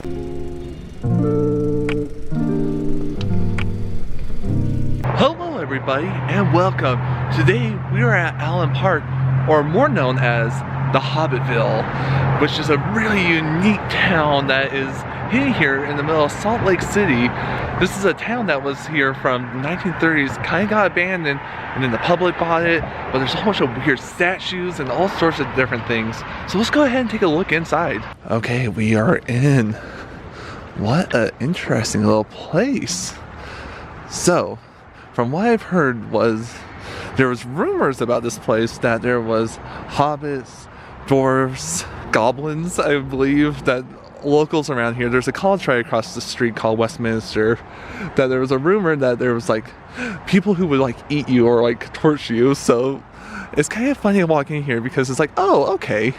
Hello everybody and welcome. Today we are at Allan Park, or more known as the Hobbitville, which is a really unique town that is hidden here in the middle of Salt Lake City. This is a town that was here from the 1930s, kind of got abandoned, and then the public bought it, but there's a whole bunch of weird statues and all sorts of different things. So let's go ahead and take a look inside. Okay, we are in. What an interesting little place. So, from what I've heard there was rumors about this place that there was hobbits, dwarves, goblins, I believe, that locals around here. There's a college right across the street called Westminster, that there was a rumor that there was like people who would like eat you or like torch you. So it's kind of funny to walk in here because it's like, oh, okay.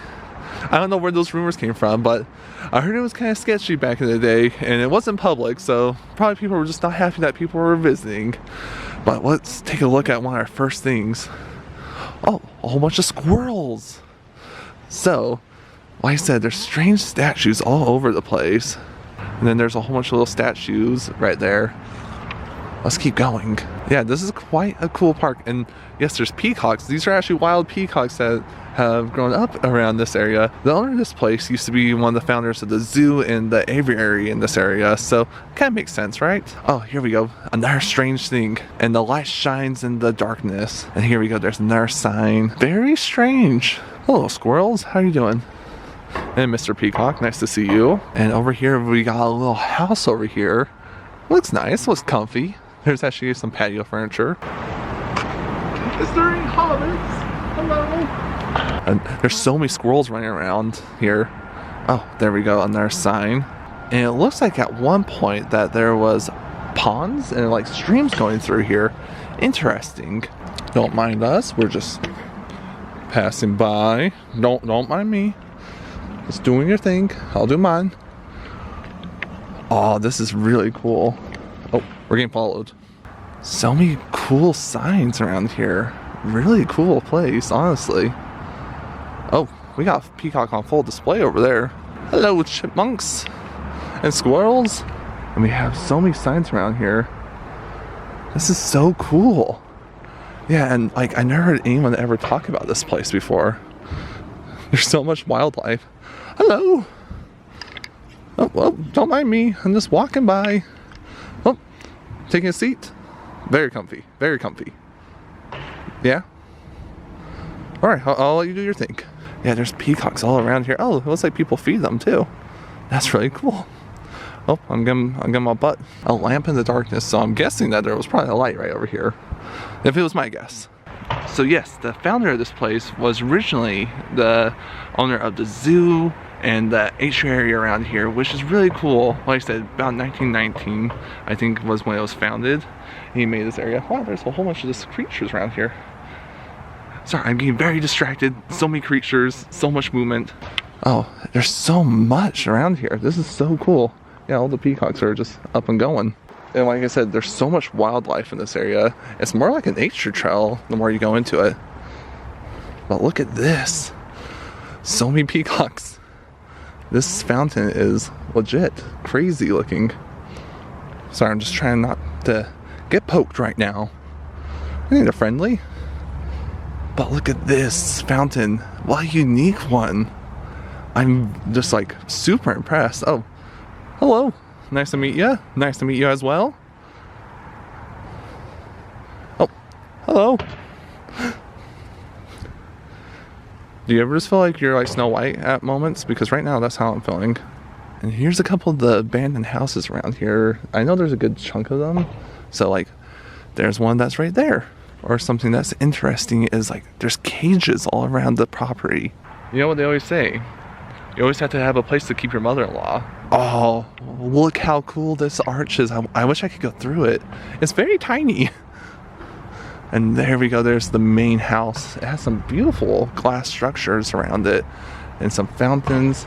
I don't know where those rumors came from, but I heard it was kind of sketchy back in the day, and it wasn't public, so probably people were just not happy that people were visiting. But let's take a look at one of our first things. Oh, a whole bunch of squirrels. So, like I said, there's strange statues all over the place. And then there's a whole bunch of little statues right there. Let's keep going. Yeah, this is quite a cool park. And yes, there's peacocks. These are actually wild peacocks that have grown up around this area. The owner of this place used to be one of the founders of the zoo and the aviary in this area, so kind of makes sense, right? Oh, here we go. Another strange thing. And the light shines in the darkness. And here we go. There's another sign. Very strange. Hello, squirrels. How you doing? And Mr. Peacock, nice to see you. And over here, we got a little house over here. Looks nice. Looks comfy. There's actually some patio furniture. Is there any hobbits? Hello? And there's so many squirrels running around here. Oh, there we go, another sign. And it looks like at one point that there was ponds and like streams going through here. Interesting. Don't mind us, we're just passing by. Don't mind me. Just doing your thing. I'll do mine. Oh, this is really cool. Oh, we're getting followed. So many cool signs around here. Really cool place, honestly. Oh, we got a peacock on full display over there. Hello, chipmunks and squirrels. And we have so many signs around here. This is so cool. Yeah, and like I never heard anyone ever talk about this place before. There's so much wildlife. Hello. Oh, well, don't mind me. I'm just walking by. Oh, taking a seat. Very comfy. Very comfy. Yeah? Alright, I'll let you do your thing. Yeah, there's peacocks all around here. Oh, it looks like people feed them too. That's really cool. Oh, I'm getting my butt. A lamp in the darkness, so I'm guessing that there was probably a light right over here. If it was my guess. So yes, the founder of this place was originally the owner of the zoo and the aviary around here, which is really cool. Like I said, about 1919, I think was when it was founded. He made this area. Wow, there's a whole bunch of these creatures around here. Sorry, I'm getting very distracted. So many creatures, so much movement. Oh, there's so much around here. This is so cool. Yeah, all the peacocks are just up and going. And like I said, there's so much wildlife in this area. It's more like a nature trail the more you go into it. But look at this. So many peacocks. This fountain is legit crazy looking. Sorry, I'm just trying not to get poked right now. I think they're friendly. But look at this fountain. What a unique one. I'm just like super impressed. Oh, hello. Nice to meet you. Nice to meet you as well. Oh, hello. Do you ever just feel like you're like Snow White at moments? Because right now that's how I'm feeling. And here's a couple of the abandoned houses around here. I know there's a good chunk of them. So like, there's one that's right there. Or something that's interesting is like, there's cages all around the property. You know what they always say? You always have to have a place to keep your mother-in-law. Oh, look how cool this arch is. I wish I could go through it. It's very tiny. And there we go, there's the main house. It has some beautiful glass structures around it. And some fountains.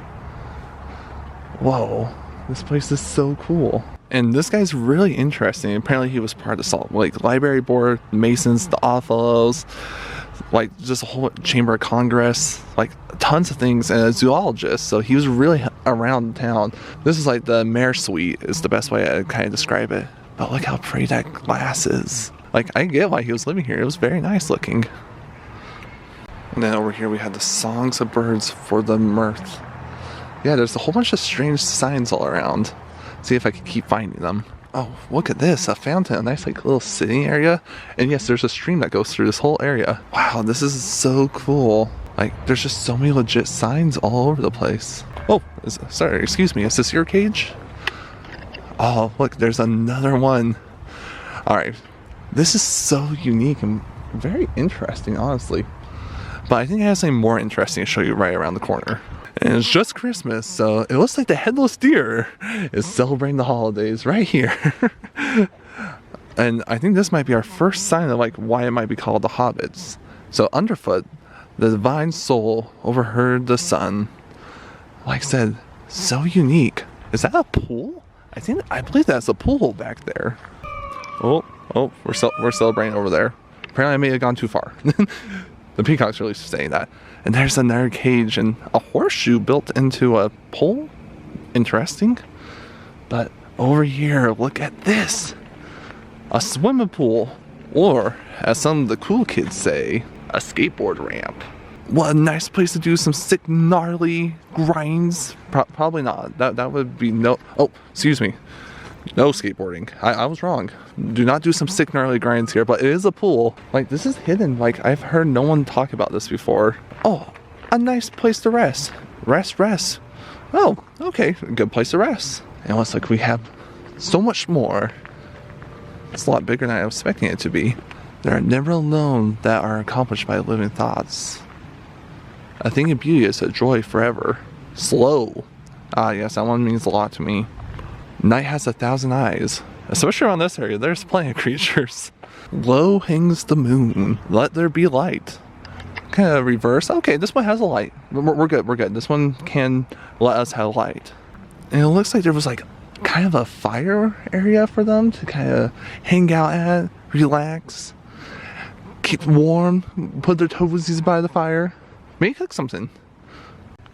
Whoa, this place is so cool. And this guy's really interesting. Apparently he was part of the Salt Lake Library Board, Masons, the Oddfellows. like just a whole chamber of Congress, like tons of things, and a zoologist. So he was really around town. This is like the mayor's suite is the best way to kind of describe it. But look how pretty that glass is. Like, I get why he was living here. It was very nice looking. And then over here we had the songs of birds for the mirth. Yeah, there's a whole bunch of strange signs all around. See if I can keep finding them. Oh, look at this, a fountain, a nice like little sitting area. And yes, there's a stream that goes through this whole area. Wow, this is so cool. Like, there's just so many legit signs all over the place. Oh, sorry, excuse me, is this your cage? Oh, look, there's another one. All right, this is so unique and very interesting, honestly. But I think I have something more interesting to show you right around the corner. And it's just Christmas, so it looks like the headless deer is celebrating the holidays right here. And I think this might be our first sign of like why it might be called the Hobbits. So underfoot, the divine soul overheard the sun. Like I said, so unique. Is that a pool? I believe that's a pool back there. Oh, we're celebrating over there. Apparently I may have gone too far. The peacocks really saying that. And there's another cage and a horseshoe built into a pole. Interesting. But over here, look at this. A swimming pool. Or, as some of the cool kids say, a skateboard ramp. What a nice place to do some sick, gnarly grinds. Probably not. That would be no... Oh, excuse me. No skateboarding. I was wrong. Do not do some sick, gnarly grinds here, but it is a pool. Like, this is hidden. Like, I've heard no one talk about this before. Oh, a nice place to rest. Rest. Oh, okay. A good place to rest. And it looks like we have so much more. It's a lot bigger than I was expecting it to be. There are never alone that are accomplished by living thoughts. A thing of beauty is a joy forever. Slow. Ah, yes, that one means a lot to me. Night has 1,000 eyes. Especially around this area, there's plenty of creatures. Low hangs the moon. Let there be light. Kind of reverse. Okay, this one has a light. We're good. This one can let us have light. And it looks like there was like kind of a fire area for them to kind of hang out at, relax, keep warm, put their toesies by the fire, maybe cook something.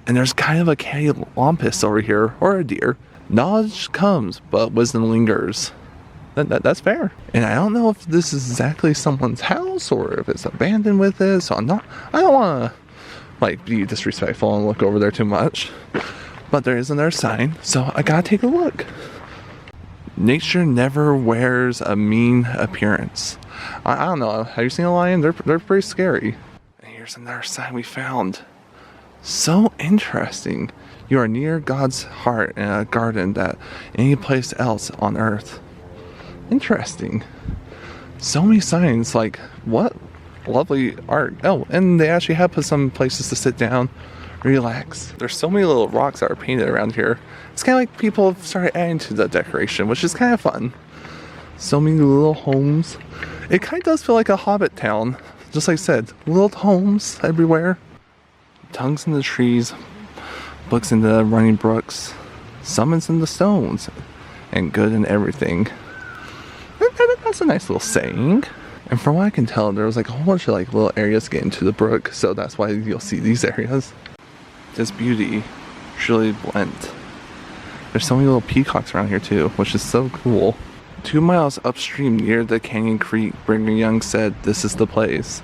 And there's kind of a cattywampus over here, or a deer. Knowledge comes, but wisdom lingers. That's fair. And I don't know if this is exactly someone's house or if it's abandoned with it. So I don't want to like be disrespectful and look over there too much. But there is another sign, so I gotta take a look. Nature never wears a mean appearance. I don't know. Have you seen a lion? They're pretty scary. And here's another sign we found. So interesting. You are near God's heart in a garden that any place else on earth. Interesting. So many signs, like, what lovely art. Oh, and they actually have put some places to sit down, relax. There's so many little rocks that are painted around here. It's kind of like people have started adding to the decoration, which is kind of fun. So many little homes. It kind of does feel like a hobbit town. Just like I said, little homes everywhere. Tongues in the trees, books in the running brooks, summons in the stones, and good in everything. That's a nice little saying. And from what I can tell, there was like a whole bunch of like little areas getting to the brook, so that's why you'll see these areas. This beauty truly blent. There's so many little peacocks around here too, which is so cool. 2 miles upstream near the Canyon Creek, Brigham Young said this is the place.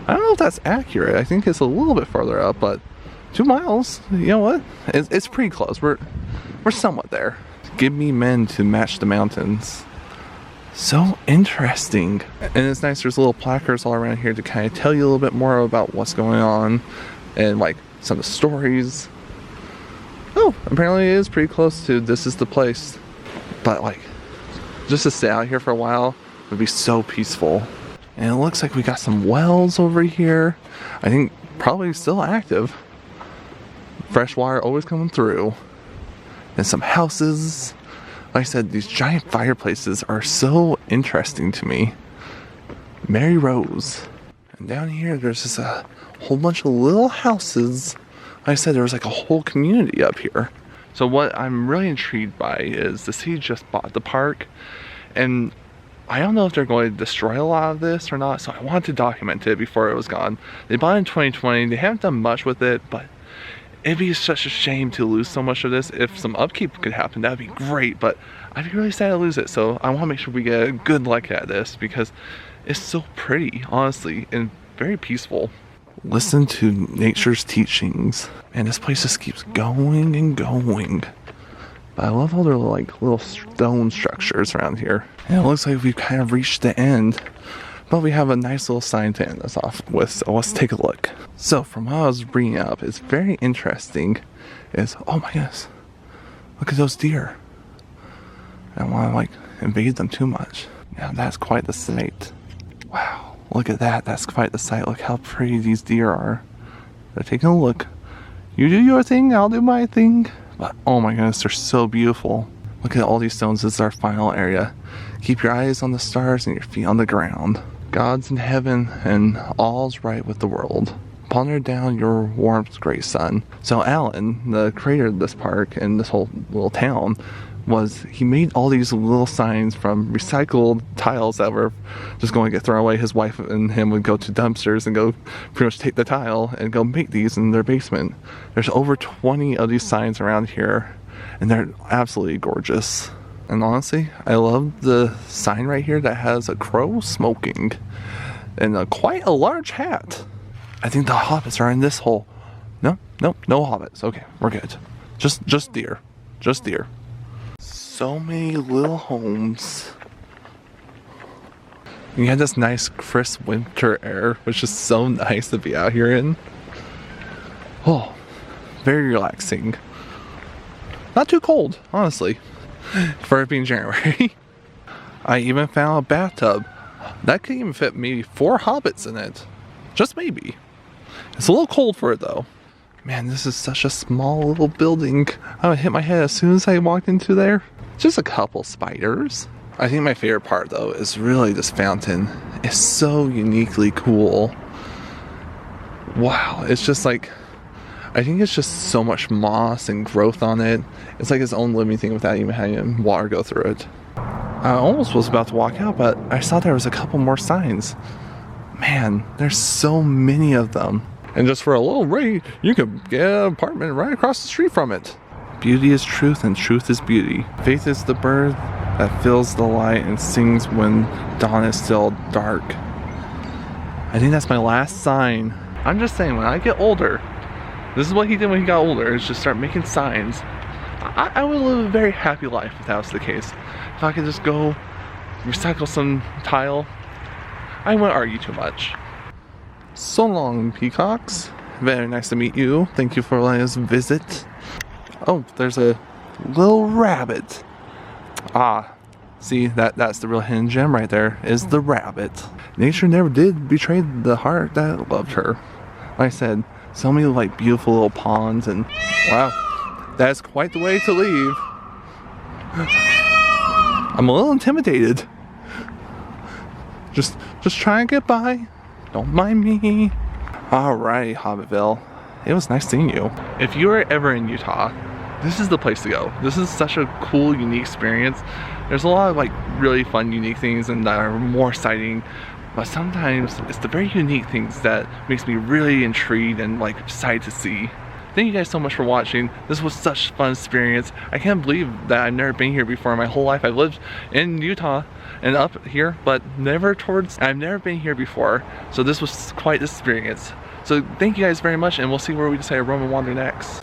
I don't know if that's accurate. I think it's a little bit farther up, but 2 miles, you know what? It's pretty close. We're somewhat there. Give me men to match the mountains. So interesting. And it's nice, there's little placards all around here to kind of tell you a little bit more about what's going on and like some of the stories. Oh, apparently it is pretty close to this is the place. But like, just to stay out here for a while would be so peaceful. And it looks like we got some wells over here. I think probably still active. Fresh water always coming through. And some houses. Like I said, these giant fireplaces are so interesting to me. Mary Rose. And down here, there's just a whole bunch of little houses. Like I said, there was like a whole community up here. So what I'm really intrigued by is the city just bought the park. And I don't know if they're going to destroy a lot of this or not, so I wanted to document it before it was gone. They bought it in 2020, they haven't done much with it, but it'd be such a shame to lose so much of this. If some upkeep could happen, that'd be great, but I'd be really sad to lose it, so I want to make sure we get a good look at this because it's so pretty, honestly, and very peaceful. Listen to nature's teachings. Man, this place just keeps going and going. But I love all the little stone structures around here. And it looks like we've kind of reached the end. But we have a nice little sign to end us off with, so let's take a look. So from what I was bringing up, it's very interesting. Oh my goodness, look at those deer. I don't want to invade them too much. Yeah, that's quite the sight. Wow, look at that, that's quite the sight. Look how pretty these deer are. They're taking a look. You do your thing, I'll do my thing. But oh my goodness, they're so beautiful. Look at all these stones. This is our final area. Keep your eyes on the stars and your feet on the ground. God's in heaven and all's right with the world. Ponder down your warmth, great sun. So Allan, the creator of this park and this whole little town, he made all these little signs from recycled tiles that were just going to get thrown away. His wife and him would go to dumpsters and go pretty much take the tile and go make these in their basement. There's over 20 of these signs around here, and they're absolutely gorgeous. And honestly, I love the sign right here that has a crow smoking and quite a large hat. I think the hobbits are in this hole. No hobbits. Okay, we're good. Just deer. Just deer. So many little homes. You had this nice crisp winter air, which is so nice to be out here in. Oh, very relaxing. Not too cold, honestly, for it being January. I even found a bathtub. That could even fit maybe 4 hobbits in it. Just maybe. It's a little cold for it though. Man, this is such a small little building. I would hit my head as soon as I walked into there. Just a couple spiders. I think my favorite part though is really this fountain. It's so uniquely cool. Wow, it's just like, I think it's just so much moss and growth on it. It's like its own living thing without even having water go through it. I almost was about to walk out, but I saw there was a couple more signs. Man, there's so many of them. And just for a little rate, you could get an apartment right across the street from it. Beauty is truth and truth is beauty. Faith is the bird that fills the light and sings when dawn is still dark. I think that's my last sign. I'm just saying, when I get older, this is what he did when he got older, is just start making signs. I would live a very happy life if that was the case. If I could just go recycle some tile, I wouldn't argue too much. So long, peacocks. Very nice to meet you. Thank you for letting us visit. Oh, there's a little rabbit. Ah, see, that's the real hidden gem right there, is the rabbit. Nature never did betray the heart that loved her. Like I said, so many beautiful little ponds, and wow, that's quite the way to leave. I'm a little intimidated. Just try and get by. Don't mind me. Alright, Hobbitville. It was nice seeing you. If you are ever in Utah, this is the place to go. This is such a cool, unique experience. There's a lot of really fun, unique things and that are more exciting. But sometimes it's the very unique things that makes me really intrigued and excited to see. Thank you guys so much for watching. This was such a fun experience. I can't believe that I've never been here before in my whole life. I've lived in Utah and up here, but I've never been here before. So this was quite the experience. So thank you guys very much, and we'll see where we decide to roam and wander next.